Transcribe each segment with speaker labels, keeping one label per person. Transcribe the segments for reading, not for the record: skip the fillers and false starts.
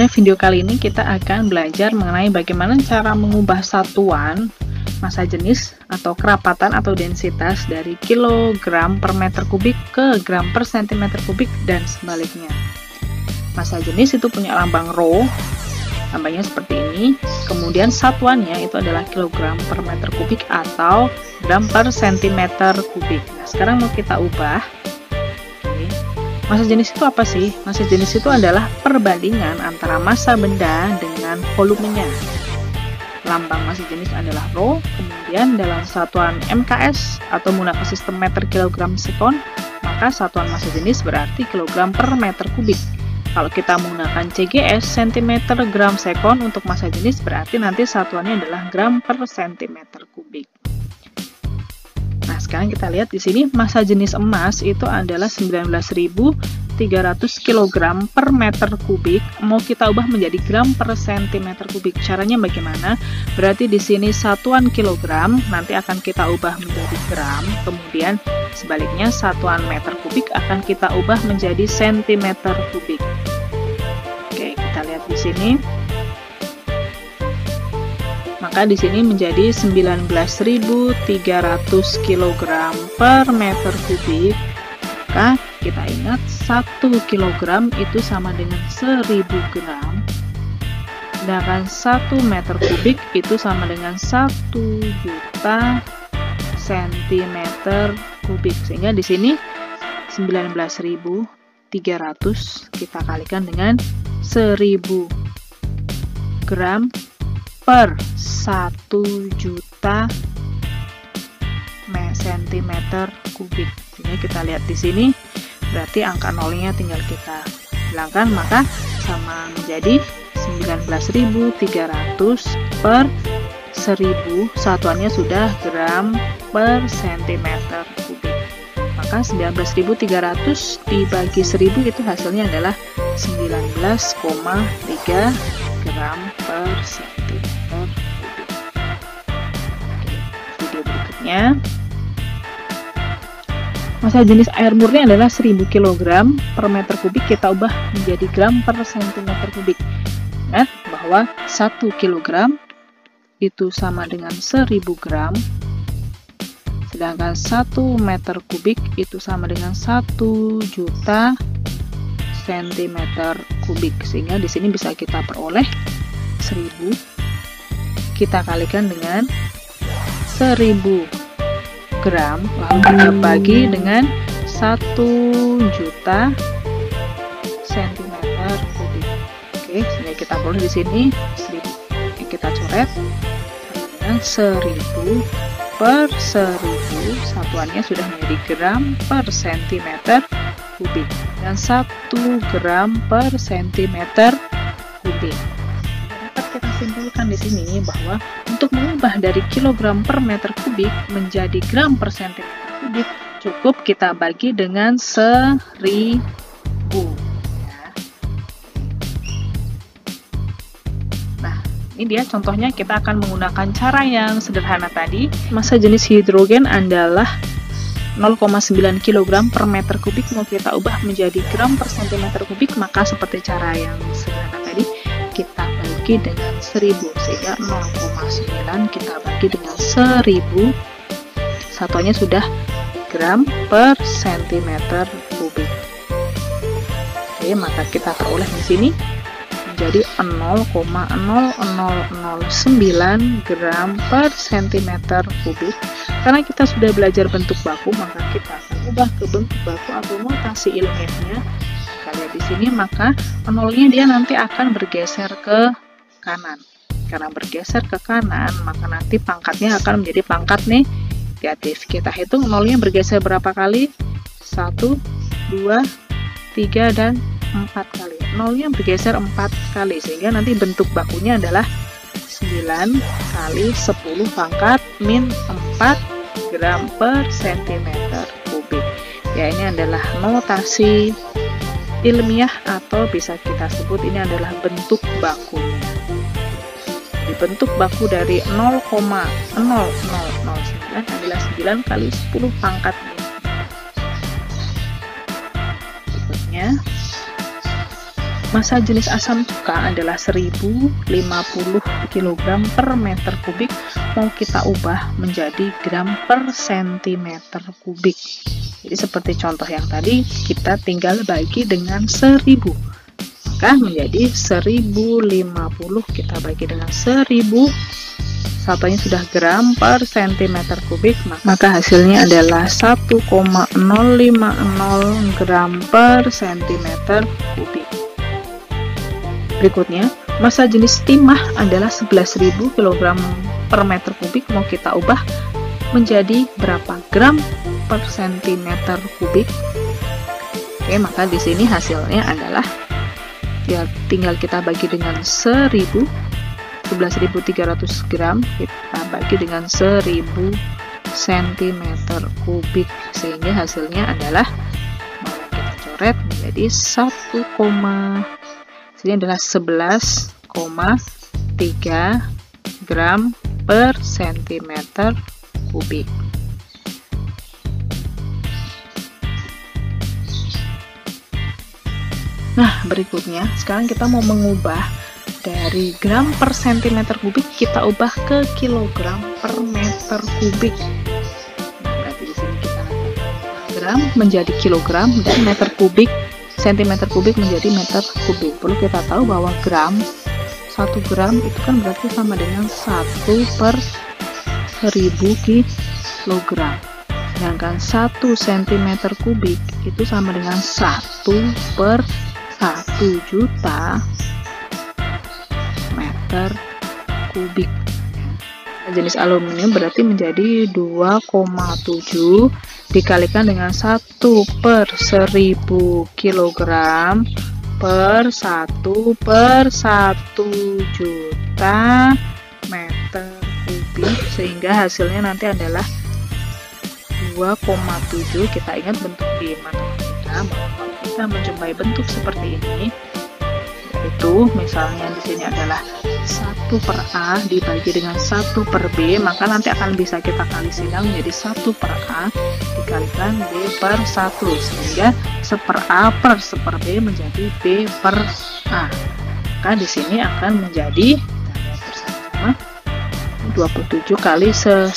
Speaker 1: Video kali ini kita akan belajar mengenai bagaimana cara mengubah satuan massa jenis atau kerapatan atau densitas dari kilogram per meter kubik ke gram per sentimeter kubik dan sebaliknya. Massa jenis itu punya lambang rho, lambangnya seperti ini, kemudian satuannya itu adalah kilogram per meter kubik atau gram per sentimeter kubik. Nah, sekarang mau kita ubah. Massa jenis itu apa sih? Massa jenis itu adalah perbandingan antara massa benda dengan volumenya. Lambang massa jenis adalah rho, kemudian dalam satuan MKS atau menggunakan sistem meter kilogram sekon, maka satuan massa jenis berarti kilogram per meter kubik. Kalau kita menggunakan CGS, cm gram sekon untuk massa jenis berarti nanti satuannya adalah gram per sentimeter kubik. Nah, sekarang kita lihat di sini massa jenis emas itu adalah 19.300 kg per meter kubik. Mau kita ubah menjadi gram per sentimeter kubik. Caranya bagaimana? Berarti di sini satuan kilogram nanti akan kita ubah menjadi gram, kemudian sebaliknya satuan meter kubik akan kita ubah menjadi sentimeter kubik. Oke, kita lihat di sini. Maka di sini menjadi 19.300 kg per meter kubik. Maka kita ingat 1 kg itu sama dengan 1000 gram. Sedangkan 1 meter kubik itu sama dengan 1 juta sentimeter kubik. Sehingga di sini 19.300 kita kalikan dengan 1000 gram per 1 juta sentimeter kubik. Ini kita lihat di sini, berarti angka nolnya tinggal kita hilangkan, maka sama menjadi 19.300 per 1000, satuannya sudah gram per sentimeter kubik. Maka 19.300 dibagi 1000 itu hasilnya adalah 19,3 gram per sentimeter. Video berikutnya, massa jenis air murni adalah 1000 kg per meter kubik, kita ubah menjadi gram per sentimeter kubik. Ingat bahwa 1 kg itu sama dengan 1000 gram, sedangkan 1 meter kubik itu sama dengan 1 juta sentimeter kubik. Sehingga di sini bisa kita peroleh 1000 kita kalikan dengan 1000 gram, lalu kita bagi dengan 1 juta sentimeter kubik. Oke, sehingga kita peroleh di sini 1000. Kita coret dengan 1000 per 1000, satuannya sudah menjadi gram per sentimeter kubik, dan 1 gram per sentimeter kubik. Dapat kita simpulkan di sini bahwa untuk mengubah dari kilogram per meter kubik menjadi gram per sentimeter kubik, cukup kita bagi dengan 1000. Nah, ini dia contohnya, kita akan menggunakan cara yang sederhana tadi. Massa jenis hidrogen adalah 0,9 kg per meter kubik, mau kita ubah menjadi gram per sentimeter kubik, maka seperti cara yang sederhana tadi, kita bagi dengan 1000, sehingga 0,9 kita bagi dengan 1000, satuannya sudah gram per sentimeter kubik. Oke, maka kita peroleh di sini menjadi 0,0009 gram per sentimeter kubik. Karena kita sudah belajar bentuk baku, maka kita akan ubah ke bentuk baku atau notasi ilmiahnya. Kita lihat di sini, maka nolnya dia nanti akan bergeser ke kanan. Karena bergeser ke kanan, maka nanti pangkatnya akan menjadi pangkat negatif. Kita hitung nolnya bergeser berapa kali? 1, 2, 3, dan 4 kali. Nolnya bergeser 4 kali, sehingga nanti bentuk bakunya adalah 9 kali 10 pangkat min 4 gram per sentimeter kubik. Ya, ini adalah notasi ilmiah atau bisa kita sebut ini adalah bentuk bakunya. Di bentuk baku dari 0,0009 adalah 9 kali 10 pangkat min. Berikutnya, Massa jenis asam cuka adalah 1050 kg per meter kubik, mau kita ubah menjadi gram per sentimeter kubik. Jadi seperti contoh yang tadi, kita tinggal bagi dengan 1000, maka menjadi 1050 kita bagi dengan 1000, satunya sudah gram per sentimeter kubik, maka hasilnya adalah 1,050 gram per sentimeter kubik. Berikutnya, massa jenis timah adalah 11.000 kg per meter kubik, mau kita ubah menjadi berapa gram per sentimeter kubik. Oke, maka di sini hasilnya adalah ya tinggal kita bagi dengan 11.300 gram, kita bagi dengan 1000 cm kubik, sehingga hasilnya adalah kita coret menjadi 11,3 gram per sentimeter kubik. Nah, berikutnya sekarang kita mau mengubah dari gram per sentimeter kubik, kita ubah ke kilogram per meter kubik. Nah, berarti di sini kita gram menjadi kilogram dan meter kubik, sentimeter kubik menjadi meter kubik. Perlu kita tahu bahwa gram, 1 gram itu kan berarti sama dengan 1 per 1000 kilogram. Sedangkan 1 cm kubik itu sama dengan 1 per 1 juta meter kubik. Jenis aluminium berarti menjadi 2,7 dikalikan dengan 1 per 1000 kg per 1 per 1 juta meter kubik, sehingga hasilnya nanti adalah 2,7. Kita ingat bentuk di matematika bahwa kalau kita menjumpai bentuk seperti ini, yaitu misalnya di sini adalah 1 per A dibagi dengan 1 per B, maka nanti akan bisa kita kali silang menjadi 1 per A dikalikan B per 1, sehingga 1 per A per 1 per B menjadi B per A. Maka di sini akan menjadi 27 kali 1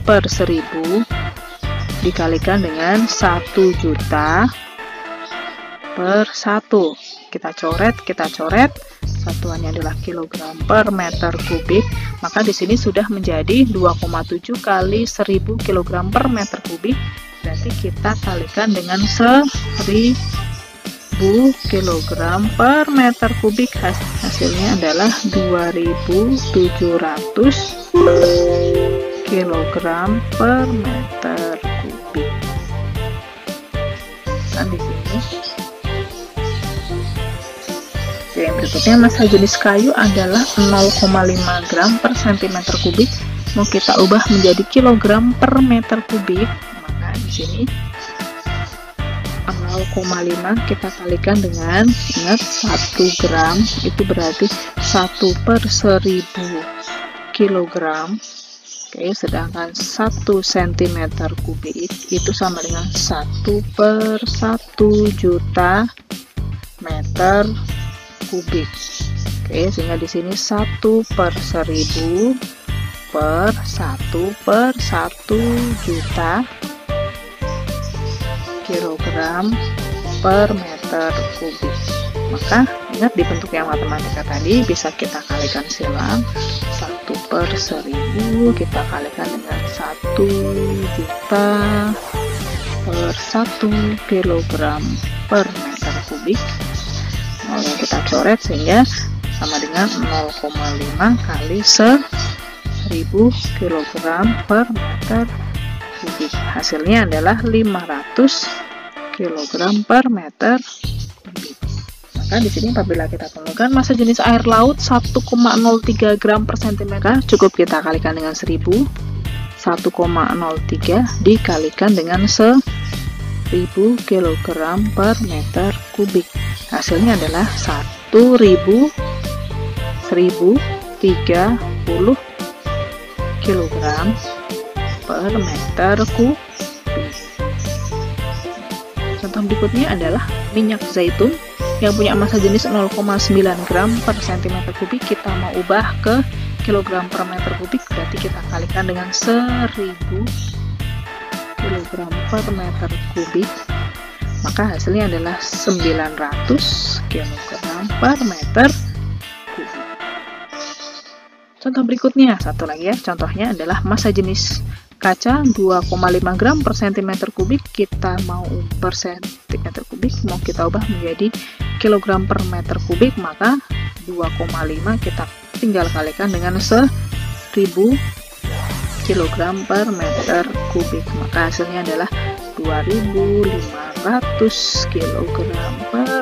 Speaker 1: per 1000 dikalikan dengan 1 juta per 1. Kita coret, satuannya adalah kilogram per meter kubik, maka di sini sudah menjadi 2,7 kali 1000 kg per meter kubik, berarti kita kalikan dengan 1000 kg per meter kubik, hasilnya adalah 2700 kg per meter kubik. Nah, di sini yang berikutnya, massa jenis kayu adalah 0,5 gram per sentimeter kubik, mau kita ubah menjadi kilogram per meter kubik, maka di sini 0,5 kita kalikan dengan, ingat 1 gram itu berarti 1 per 1000 kilogram. Oke, sedangkan 1 cm kubik itu sama dengan 1 per 1 juta meter kubik. Oke, sehingga di sini 1 per 1000 per 1 per 1 juta kilogram per meter kubik. Maka ingat di bentuk yang matematika tadi bisa kita kalikan silang, 1 per 1000 kita kalikan dengan 1 juta per 1 kilogram per meter kubik. Yang kita coret sehingga sama dengan 0,5 kali 1000 kg per meter kubik. Hasilnya adalah 500 kg per meter kubik. Maka di sini apabila kita temukan massa jenis air laut 1,03 gram per sentimeter, cukup kita kalikan dengan 1000. 1,03 dikalikan dengan 1000 kg per meter kubik. Hasilnya adalah 1030 kg per meter kubik. Contoh berikutnya adalah minyak zaitun yang punya massa jenis 0,9 gram per cm kubik, kita mau ubah ke kilogram per meter kubik, berarti kita kalikan dengan 1000 kilogram per meter kubik, maka hasilnya adalah 900 kilogram per meter kubik. Contoh berikutnya, satu lagi ya, contohnya adalah massa jenis kaca 2,5 gram per cm kubik, kita mau per cm kubik mau kita ubah menjadi kilogram per meter kubik, maka 2,5 kita tinggal kalikan dengan 1000 kilogram per meter kubik, maka hasilnya adalah 2500 kilogram per